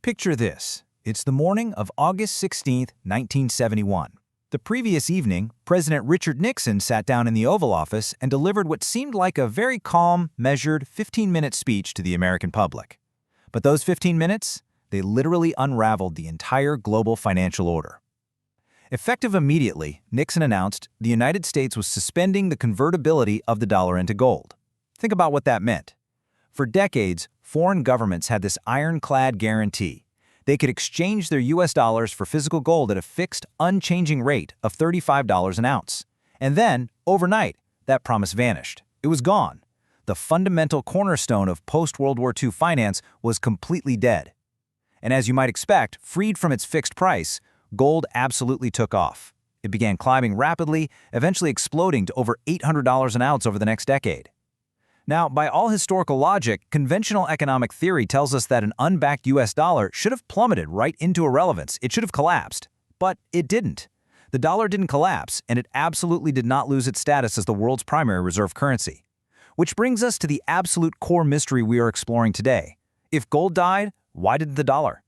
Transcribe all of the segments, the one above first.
Picture this. It's the morning of August 16, 1971. The previous evening, President Richard Nixon sat down in the Oval Office and delivered what seemed like a very calm, measured 15-minute speech to the American public. But those 15 minutes, they literally unraveled the entire global financial order. Effective immediately, Nixon announced the United States was suspending the convertibility of the dollar into gold. Think about what that meant. For decades, foreign governments had this ironclad guarantee. They could exchange their U.S. dollars for physical gold at a fixed, unchanging rate of $35 an ounce. And then, overnight, that promise vanished. It was gone. The fundamental cornerstone of post-World War II finance was completely dead. And as you might expect, freed from its fixed price, gold absolutely took off. It began climbing rapidly, eventually exploding to over $800 an ounce over the next decade. Now, by all historical logic, conventional economic theory tells us that an unbacked U.S. dollar should have plummeted right into irrelevance. It should have collapsed. But it didn't. The dollar didn't collapse, and it absolutely did not lose its status as the world's primary reserve currency. Which brings us to the absolute core mystery we are exploring today. If gold died, why didn't the dollar?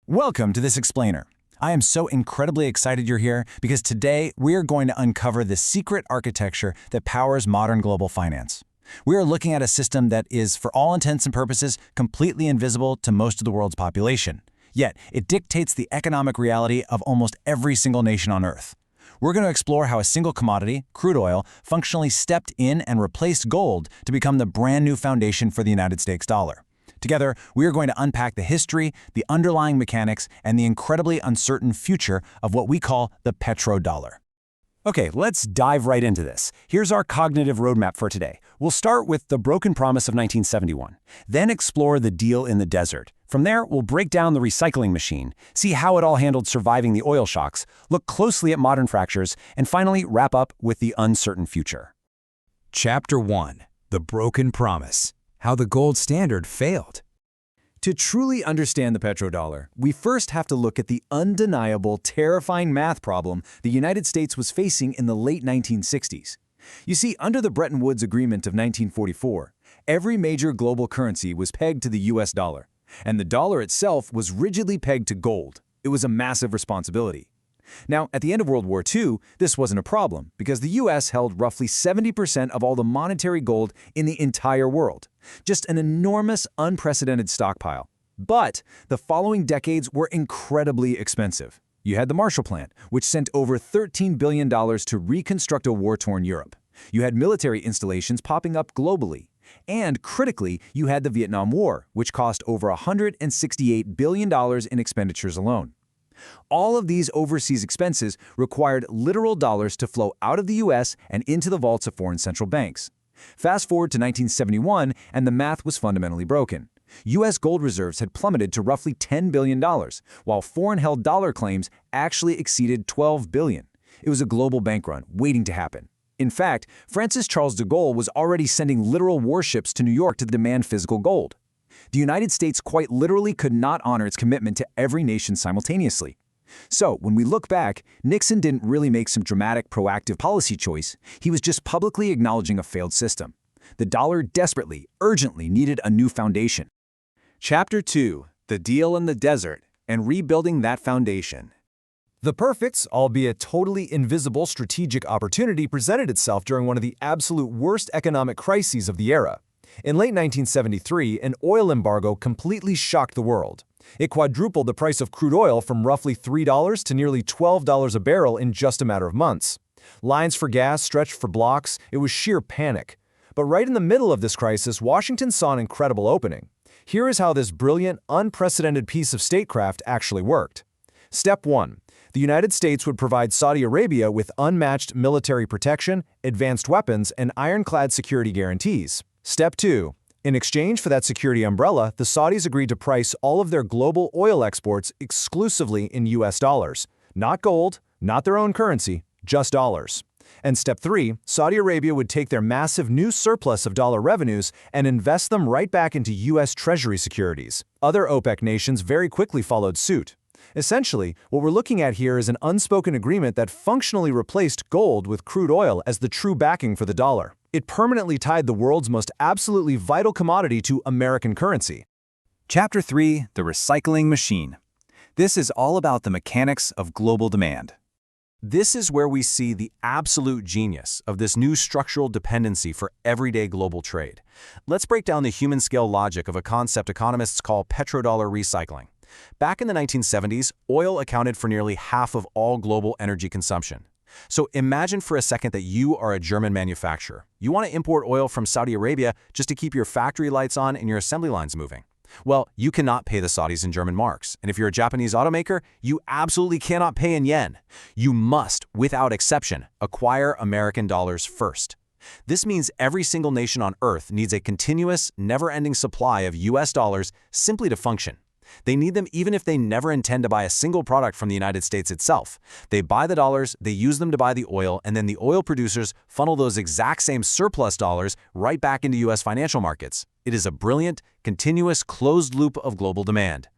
Welcome to this explainer. I am so incredibly excited you're here because today we are going to uncover the secret architecture that powers modern global finance. We are looking at a system that is, for all intents and purposes, completely invisible to most of the world's population. Yet, it dictates the economic reality of almost every single nation on Earth. We're going to explore how a single commodity, crude oil, functionally stepped in and replaced gold to become the brand new foundation for the United States dollar. Together, we are going to unpack the history, the underlying mechanics, and the incredibly uncertain future of what we call the petrodollar. Okay, let's dive right into this. Here's our cognitive roadmap for today. We'll start with the broken promise of 1971, then explore the deal in the desert. From there, we'll break down the recycling machine, see how it all handled surviving the oil shocks, look closely at modern fractures, and finally wrap up with the uncertain future. Chapter 1. The Broken Promise. How the gold standard failed. To truly understand the petrodollar, we first have to look at the undeniable, terrifying math problem the United States was facing in the late 1960s. You see, under the Bretton Woods Agreement of 1944, every major global currency was pegged to the U.S. dollar, and the dollar itself was rigidly pegged to gold. It was a massive responsibility. Now, at the end of World War II, this wasn't a problem because the U.S. held roughly 70% of all the monetary gold in the entire world. Just an enormous, unprecedented stockpile. But the following decades were incredibly expensive. You had the Marshall Plan, which sent over $13 billion to reconstruct a war-torn Europe. You had military installations popping up globally. And critically, you had the Vietnam War, which cost over $168 billion in expenditures alone. All of these overseas expenses required literal dollars to flow out of the U.S. and into the vaults of foreign central banks. Fast forward to 1971, and the math was fundamentally broken. U.S. gold reserves had plummeted to roughly $10 billion, while foreign-held dollar claims actually exceeded $12 billion. It was a global bank run waiting to happen. In fact, Francis Charles de Gaulle was already sending literal warships to New York to demand physical gold. The United States quite literally could not honor its commitment to every nation simultaneously. So, when we look back, Nixon didn't really make some dramatic proactive policy choice. He was just publicly acknowledging a failed system. The dollar desperately, urgently needed a new foundation. Chapter 2. The Deal in the Desert and Rebuilding That Foundation. The perfect, albeit totally invisible strategic opportunity presented itself during one of the absolute worst economic crises of the era. In late 1973, an oil embargo completely shocked the world. It quadrupled the price of crude oil from roughly $3 to nearly $12 a barrel in just a matter of months. Lines for gas stretched for blocks. It was sheer panic. But right in the middle of this crisis, Washington saw an incredible opening. Here is how this brilliant, unprecedented piece of statecraft actually worked. Step 1. The United States would provide Saudi Arabia with unmatched military protection, advanced weapons, and ironclad security guarantees. Step 2. In exchange for that security umbrella, the Saudis agreed to price all of their global oil exports exclusively in U.S. dollars. Not gold, not their own currency, just dollars. And Step 3, Saudi Arabia would take their massive new surplus of dollar revenues and invest them right back into U.S. Treasury securities. Other OPEC nations very quickly followed suit. Essentially, what we're looking at here is an unspoken agreement that functionally replaced gold with crude oil as the true backing for the dollar. It permanently tied the world's most absolutely vital commodity to American currency. Chapter 3, The Recycling Machine. This is all about the mechanics of global demand. This is where we see the absolute genius of this new structural dependency for everyday global trade. Let's break down the human-scale logic of a concept economists call petrodollar recycling. Back in the 1970s, oil accounted for nearly half of all global energy consumption. So imagine for a second that you are a German manufacturer. You want to import oil from Saudi Arabia just to keep your factory lights on and your assembly lines moving. Well, you cannot pay the Saudis in German marks, and if you're a Japanese automaker, you absolutely cannot pay in yen. You must, without exception, acquire American dollars first. This means every single nation on Earth needs a continuous, never-ending supply of U.S. dollars simply to function. They need them even if they never intend to buy a single product from the United States itself. They buy the dollars, they use them to buy the oil, and then the oil producers funnel those exact same surplus dollars right back into U.S. financial markets. It is a brilliant, continuous, closed loop of global demand.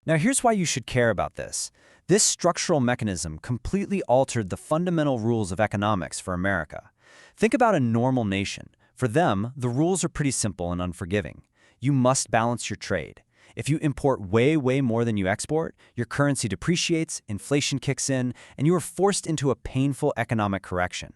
Now here's why you should care about this. This structural mechanism completely altered the fundamental rules of economics for America. Think about a normal nation. For them, the rules are pretty simple and unforgiving. You must balance your trade. If you import way more than you export, your currency depreciates, inflation kicks in, and you are forced into a painful economic correction.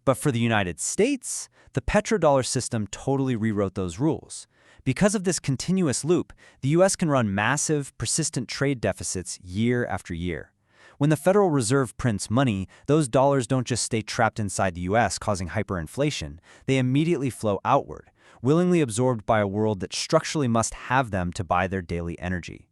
But for the United States, the petrodollar system totally rewrote those rules. Because of this continuous loop, the U.S. can run massive, persistent trade deficits year after year. When the Federal Reserve prints money, those dollars don't just stay trapped inside the U.S. causing hyperinflation. They immediately flow outward, willingly absorbed by a world that structurally must have them to buy their daily energy.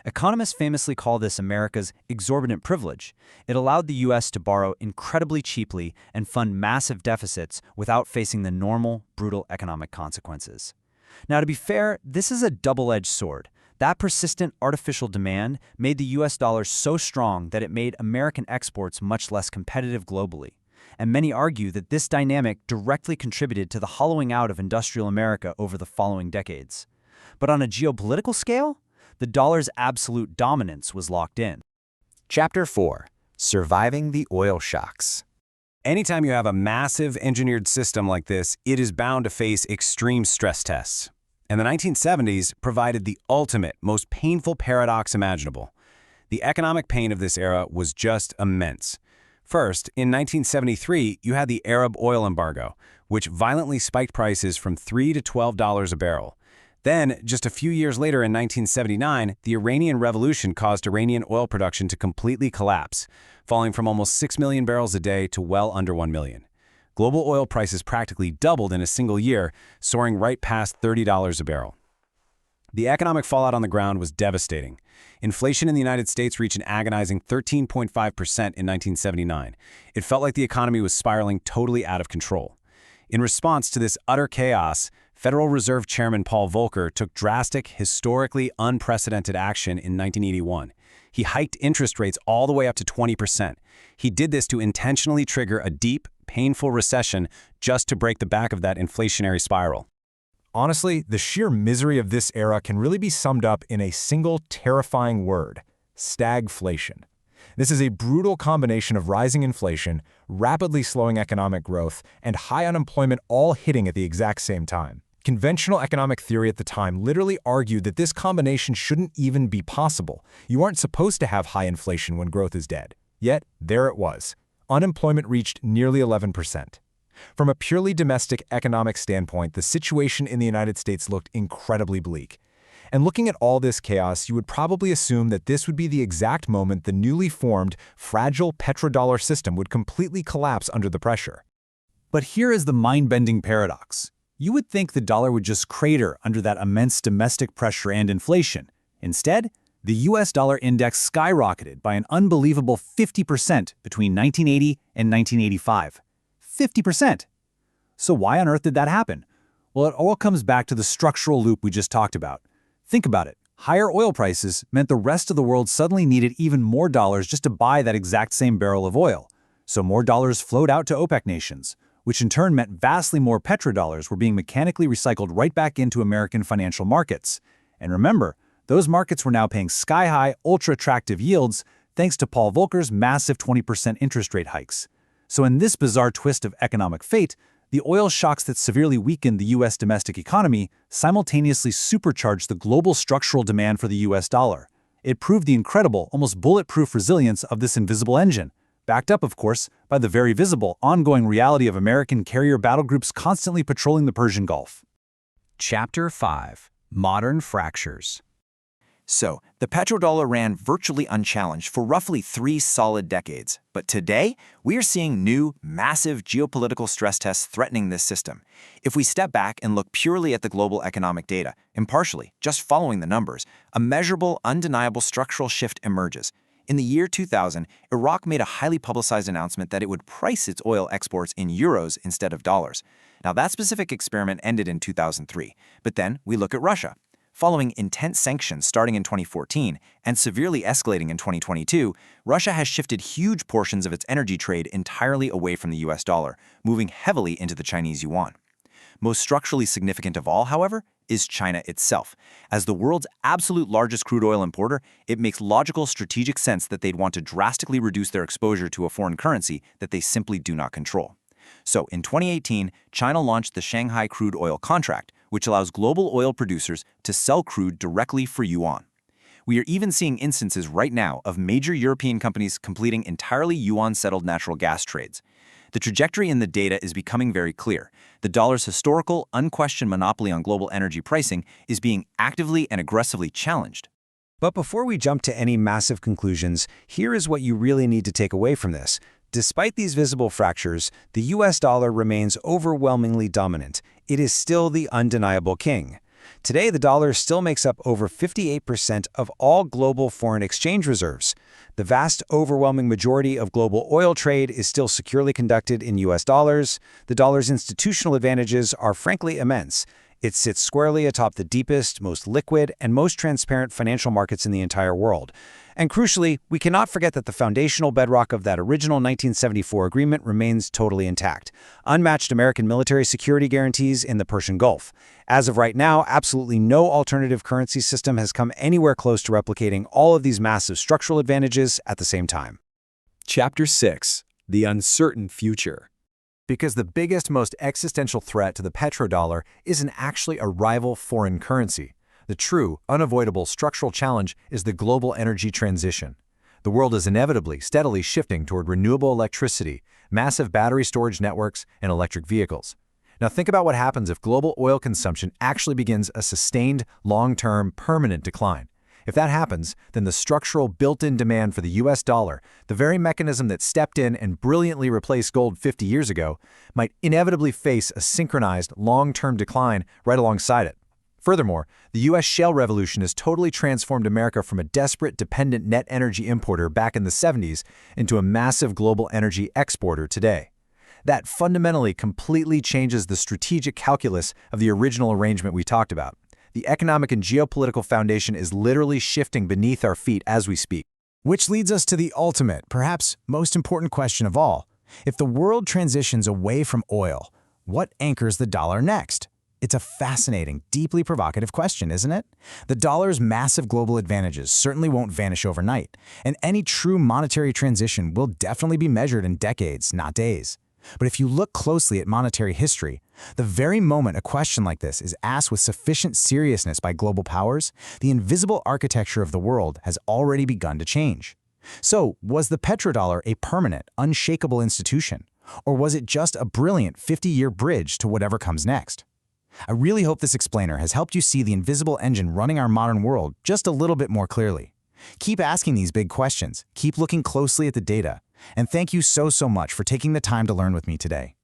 Economists famously call this America's exorbitant privilege. It allowed the U.S. to borrow incredibly cheaply and fund massive deficits without facing the normal, brutal economic consequences. Now, to be fair, this is a double-edged sword. That persistent artificial demand made the U.S. dollar so strong that it made American exports much less competitive globally. And many argue that this dynamic directly contributed to the hollowing out of industrial America over the following decades. But on a geopolitical scale, the dollar's absolute dominance was locked in. Chapter 4, Surviving the Oil Shocks. Anytime you have a massive engineered system like this, it is bound to face extreme stress tests. And the 1970s provided the ultimate, most painful paradox imaginable. The economic pain of this era was just immense. First, in 1973, you had the Arab oil embargo, which violently spiked prices from $3 to $12 a barrel. Then, just a few years later in 1979, the Iranian Revolution caused Iranian oil production to completely collapse, falling from almost 6 million barrels a day to well under 1 million. Global oil prices practically doubled in a single year, soaring right past $30 a barrel. The economic fallout on the ground was devastating. Inflation in the United States reached an agonizing 13.5% in 1979. It felt like the economy was spiraling totally out of control. In response to this utter chaos, Federal Reserve Chairman Paul Volcker took drastic, historically unprecedented action in 1981. He hiked interest rates all the way up to 20%. He did this to intentionally trigger a deep, painful recession just to break the back of that inflationary spiral. Honestly, the sheer misery of this era can really be summed up in a single terrifying word: stagflation. This is a brutal combination of rising inflation, rapidly slowing economic growth, and high unemployment all hitting at the exact same time. Conventional economic theory at the time literally argued that this combination shouldn't even be possible. You aren't supposed to have high inflation when growth is dead. Yet, there it was. Unemployment reached nearly 11%. From a purely domestic economic standpoint, the situation in the United States looked incredibly bleak. And looking at all this chaos, you would probably assume that this would be the exact moment the newly formed, fragile petrodollar system would completely collapse under the pressure. But here is the mind-bending paradox. You would think the dollar would just crater under that immense domestic pressure and inflation. Instead, the U.S. dollar index skyrocketed by an unbelievable 50% between 1980 and 1985. 50%. So why on earth did that happen? Well, it all comes back to the structural loop we just talked about. Think about it. Higher oil prices meant the rest of the world suddenly needed even more dollars just to buy that exact same barrel of oil. So more dollars flowed out to OPEC nations, which in turn meant vastly more petrodollars were being mechanically recycled right back into American financial markets. And remember, those markets were now paying sky-high, ultra-attractive yields thanks to Paul Volcker's massive 20% interest rate hikes. So in this bizarre twist of economic fate, The oil shocks that severely weakened the U.S. domestic economy simultaneously supercharged the global structural demand for the U.S. dollar. It proved the incredible, almost bulletproof resilience of this invisible engine, backed up, of course, by the very visible, ongoing reality of American carrier battle groups constantly patrolling the Persian Gulf. Chapter 5. Modern Fractures. So, the petrodollar ran virtually unchallenged for roughly 3 solid decades. But today, we are seeing new, massive geopolitical stress tests threatening this system. If we step back and look purely at the global economic data, impartially, just following the numbers, a measurable, undeniable structural shift emerges. In the year 2000, Iraq made a highly publicized announcement that it would price its oil exports in euros instead of dollars. Now, that specific experiment ended in 2003. But then we look at Russia. Following intense sanctions starting in 2014 and severely escalating in 2022, Russia has shifted huge portions of its energy trade entirely away from the US dollar, moving heavily into the Chinese yuan. Most structurally significant of all, however, is China itself. As the world's absolute largest crude oil importer, it makes logical strategic sense that they'd want to drastically reduce their exposure to a foreign currency that they simply do not control. So, in 2018, China launched the Shanghai Crude Oil Contract, which allows global oil producers to sell crude directly for yuan. We are even seeing instances right now of major European companies completing entirely yuan-settled natural gas trades. The trajectory in the data is becoming very clear. The dollar's historical, unquestioned monopoly on global energy pricing is being actively and aggressively challenged. But before we jump to any massive conclusions, here is what you really need to take away from this. Despite these visible fractures, the US dollar remains overwhelmingly dominant. It is still the undeniable king. Today, the dollar still makes up over 58% of all global foreign exchange reserves. The vast, overwhelming majority of global oil trade is still securely conducted in US dollars. The dollar's institutional advantages are frankly immense. It sits squarely atop the deepest, most liquid, and most transparent financial markets in the entire world. And crucially, we cannot forget that the foundational bedrock of that original 1974 agreement remains totally intact. Unmatched American military security guarantees in the Persian Gulf. As of right now, absolutely no alternative currency system has come anywhere close to replicating all of these massive structural advantages at the same time. Chapter 6. The Uncertain Future. Because the biggest, most existential threat to the petrodollar isn't actually a rival foreign currency. The true, unavoidable structural challenge is the global energy transition. The world is inevitably, steadily shifting toward renewable electricity, massive battery storage networks, and electric vehicles. Now think about what happens if global oil consumption actually begins a sustained, long-term, permanent decline. If that happens, then the structural built-in demand for the US dollar, the very mechanism that stepped in and brilliantly replaced gold 50 years ago, might inevitably face a synchronized, long-term decline right alongside it. Furthermore, the U.S. shale revolution has totally transformed America from a desperate, dependent net energy importer back in the 70s into a massive global energy exporter today. That fundamentally completely changes the strategic calculus of the original arrangement we talked about. The economic and geopolitical foundation is literally shifting beneath our feet as we speak. Which leads us to the ultimate, perhaps most important question of all. If the world transitions away from oil, what anchors the dollar next? It's a fascinating, deeply provocative question, isn't it? The dollar's massive global advantages certainly won't vanish overnight, and any true monetary transition will definitely be measured in decades, not days. But if you look closely at monetary history, the very moment a question like this is asked with sufficient seriousness by global powers, the invisible architecture of the world has already begun to change. So, was the petrodollar a permanent, unshakable institution? Or was it just a brilliant 50-year bridge to whatever comes next? I really hope this explainer has helped you see the invisible engine running our modern world just a little bit more clearly. Keep asking these big questions, keep looking closely at the data, and thank you so much for taking the time to learn with me today.